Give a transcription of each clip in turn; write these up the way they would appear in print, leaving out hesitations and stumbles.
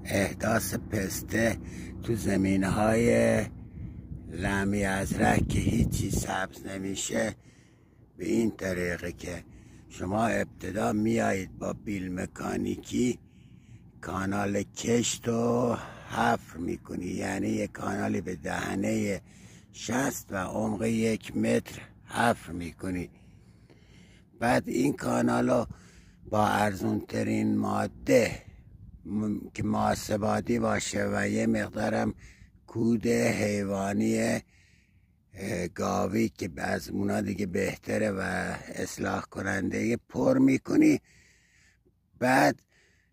احداث پسته تو زمینهای لمی ازرق که هیچی سبز نمیشه به این طریقه که شما ابتدا میایید با بیل مکانیکی کانال کشت رو حفر میکنی، یعنی یک کانالی به دهنه 60 و عمق 1 متر حفر میکنی. بعد این کانال رو با ارزون ترین ماده که محاسباتی باشه و یه مقدارم کود حیوانی گاوی که از اونا دیگه بهتره و اصلاح کننده پر میکنی. بعد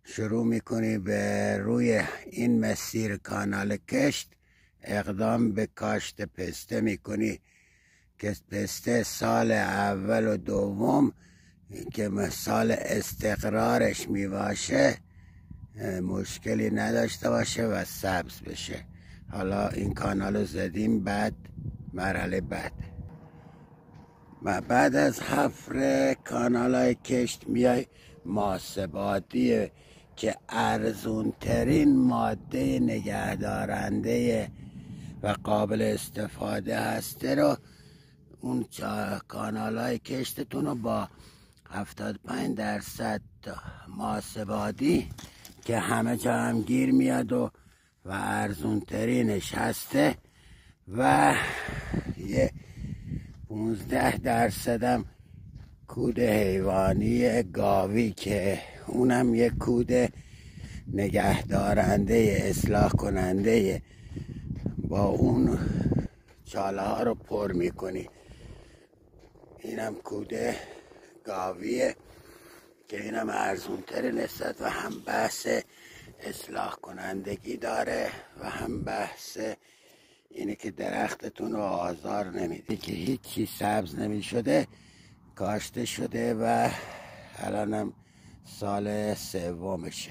شروع میکنی به روی این مسیر کانال کشت اقدام به کاشت پسته میکنی که پسته سال اول و دوم که سال استقرارش میباشه مشکلی نداشته باشه و سبز بشه. حالا این کانال رو زدیم، بعد مرحله بعد از حفر کانال های کشت میای محاسباتی که ارزون ترین ماده نگهدارنده و قابل استفاده هسته رو اون کانال های کشتتون رو با 75% محاسباتی که همه جا هم گیر میاد و ارزون ترینش هسته و یه 15% هم کود حیوانی گاوی که اونم یه کود نگهدارنده اصلاح کننده، با اون چاله ها رو پر میکنی. اینم کود گاویه که اینم ارزون تر نسبت و هم بحث اصلاح کنندگی داره و هم بحث اینه که درختتون رو آزار نمیده که هیچی سبز نمی شده، کاشته شده و الانم سال سومشه.